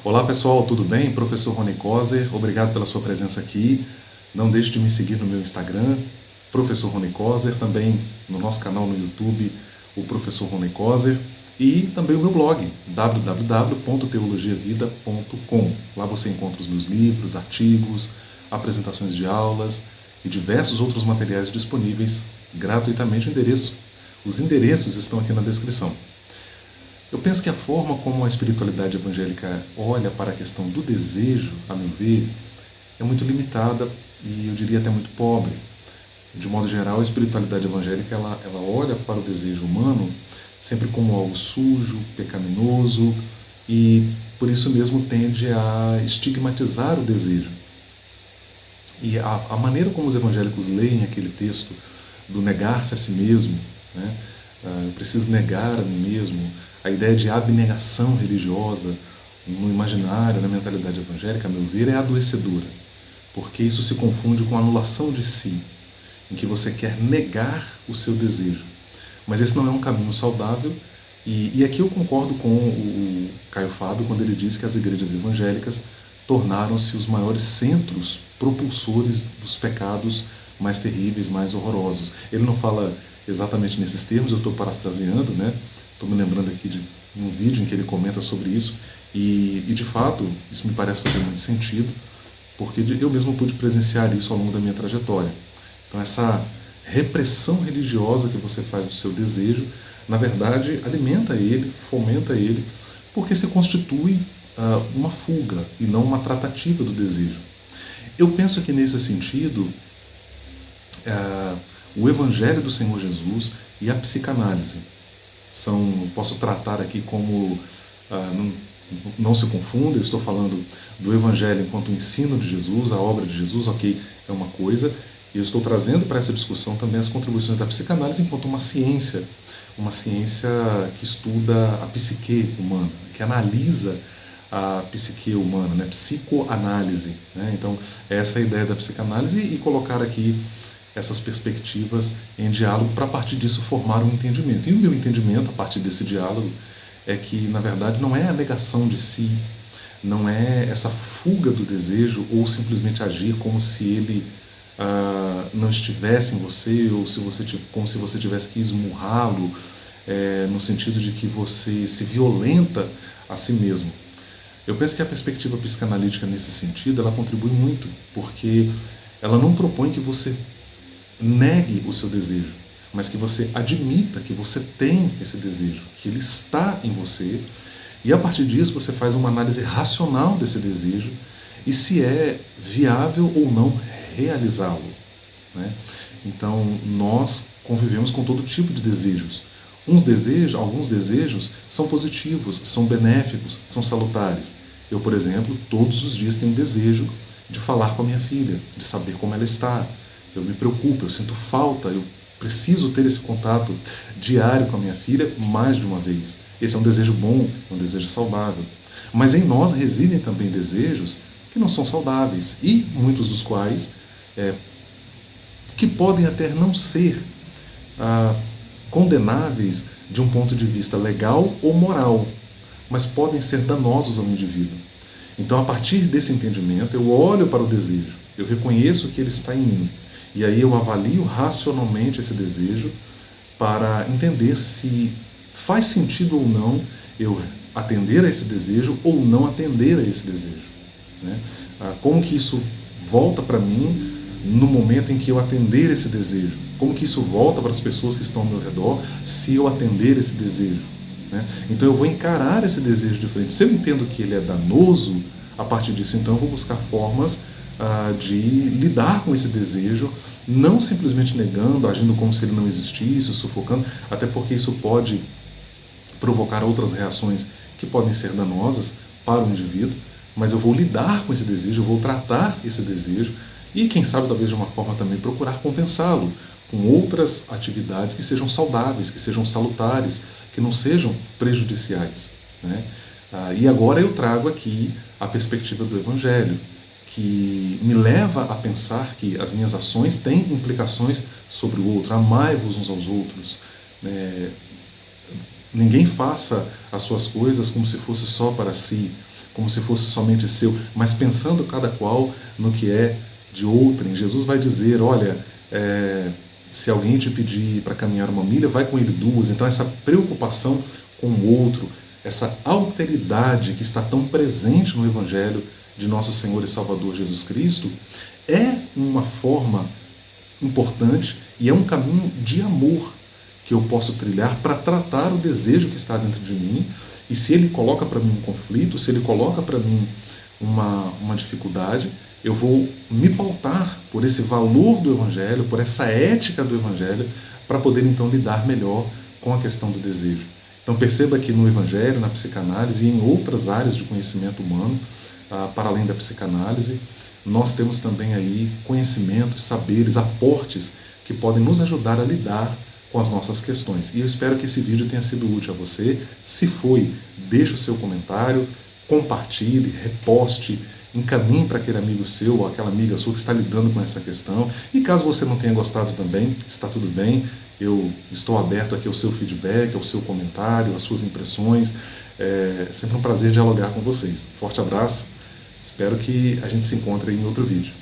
Olá pessoal, tudo bem? Professor Rony Coser, obrigado pela sua presença aqui. Não deixe de me seguir no meu Instagram, Professor Rony Coser, também no nosso canal no YouTube, o Professor Rony Coser, e também o meu blog, www.teologiavida.com. Lá você encontra os meus livros, artigos, apresentações de aulas e diversos outros materiais disponíveis gratuitamente. Os endereços estão aqui na descrição. Eu penso que a forma como a espiritualidade evangélica olha para a questão do desejo, a meu ver, é muito limitada e eu diria até muito pobre. De modo geral, a espiritualidade evangélica ela olha para o desejo humano sempre como algo sujo, pecaminoso e por isso mesmo tende a estigmatizar o desejo. E a maneira como os evangélicos leem aquele texto do negar-se a si mesmo, né? Eu preciso negar a mim mesmo, a ideia de abnegação religiosa no imaginário, na mentalidade evangélica, a meu ver, é adoecedora, porque isso se confunde com a anulação de si, em que você quer negar o seu desejo. Mas esse não é um caminho saudável, e aqui eu concordo com o Caio Fábio quando ele diz que as igrejas evangélicas tornaram-se os maiores centros propulsores dos pecados mais terríveis, mais horrorosos. Ele não fala exatamente nesses termos, eu estou parafraseando, né? Estou me lembrando aqui de um vídeo em que ele comenta sobre isso, e de fato isso me parece fazer muito sentido, porque eu mesmo pude presenciar isso ao longo da minha trajetória. Então essa repressão religiosa que você faz do seu desejo, na verdade, alimenta ele, fomenta ele, porque se constitui uma fuga e não uma tratativa do desejo. Eu penso que nesse sentido, o Evangelho do Senhor Jesus e a psicanálise posso tratar aqui como, não se confunda, eu estou falando do Evangelho enquanto ensino de Jesus, a obra de Jesus, ok, é uma coisa, e eu estou trazendo para essa discussão também as contribuições da psicanálise enquanto uma ciência que estuda a psique humana, que analisa a psique humana, né? Psicoanálise. Né? Então, essa é a ideia da psicanálise e colocar aqui essas perspectivas em diálogo para, a partir disso, formar um entendimento. E o meu entendimento, a partir desse diálogo, é que, na verdade, não é a negação de si, não é essa fuga do desejo ou simplesmente agir como se ele não estivesse em você ou como se você tivesse que esmurrá-lo, no sentido de que você se violenta a si mesmo. Eu penso que a perspectiva psicanalítica nesse sentido, ela contribui muito, porque ela não propõe que você negue o seu desejo, mas que você admita que você tem esse desejo, que ele está em você, e a partir disso você faz uma análise racional desse desejo e se é viável ou não realizá-lo. Né? Então, nós convivemos com todo tipo de desejos. Alguns desejos são positivos, são benéficos, são salutares. Eu, por exemplo, todos os dias tenho desejo de falar com a minha filha, de saber como ela está. Eu me preocupo, eu sinto falta, eu preciso ter esse contato diário com a minha filha mais de uma vez. Esse é um desejo bom, um desejo saudável. Mas em nós residem também desejos que não são saudáveis e muitos dos quais que podem até não ser condenáveis de um ponto de vista legal ou moral, mas podem ser danosos ao indivíduo. Então, a partir desse entendimento, eu olho para o desejo, eu reconheço que ele está em mim, e aí eu avalio racionalmente esse desejo para entender se faz sentido ou não eu atender a esse desejo ou não atender a esse desejo. Né? Como que isso volta para mim no momento em que eu atender esse desejo? Como que isso volta para as pessoas que estão ao meu redor se eu atender esse desejo? Né? Então eu vou encarar esse desejo de frente. Se eu entendo que ele é danoso, a partir disso então eu vou buscar formas de lidar com esse desejo, não simplesmente negando, agindo como se ele não existisse, sufocando, até porque isso pode provocar outras reações que podem ser danosas para o indivíduo, mas eu vou lidar com esse desejo, eu vou tratar esse desejo e, quem sabe, talvez de uma forma também procurar compensá-lo com outras atividades que sejam saudáveis, que sejam salutares, que não sejam prejudiciais. Né? E agora eu trago aqui a perspectiva do Evangelho, que me leva a pensar que as minhas ações têm implicações sobre o outro. Amai-vos uns aos outros. Ninguém faça as suas coisas como se fosse só para si, como se fosse somente seu, mas pensando cada qual no que é de outrem. Jesus vai dizer, olha, se alguém te pedir para caminhar uma milha, vai com ele duas. Então essa preocupação com o outro, essa alteridade que está tão presente no Evangelho de nosso Senhor e Salvador Jesus Cristo, é uma forma importante e é um caminho de amor que eu posso trilhar para tratar o desejo que está dentro de mim. E se ele coloca para mim um conflito, se ele coloca para mim uma dificuldade, eu vou me pautar por esse valor do Evangelho, por essa ética do Evangelho, para poder então lidar melhor com a questão do desejo. Então perceba que no Evangelho, na psicanálise e em outras áreas de conhecimento humano, para além da psicanálise, nós temos também aí conhecimentos, saberes, aportes que podem nos ajudar a lidar com as nossas questões. E eu espero que esse vídeo tenha sido útil a você. Se foi, deixe o seu comentário, compartilhe, reposte, encaminhe para aquele amigo seu ou aquela amiga sua que está lidando com essa questão. E caso você não tenha gostado também, está tudo bem. Eu estou aberto aqui ao seu feedback, ao seu comentário, às suas impressões. É sempre um prazer dialogar com vocês. Forte abraço. Espero que a gente se encontre em outro vídeo.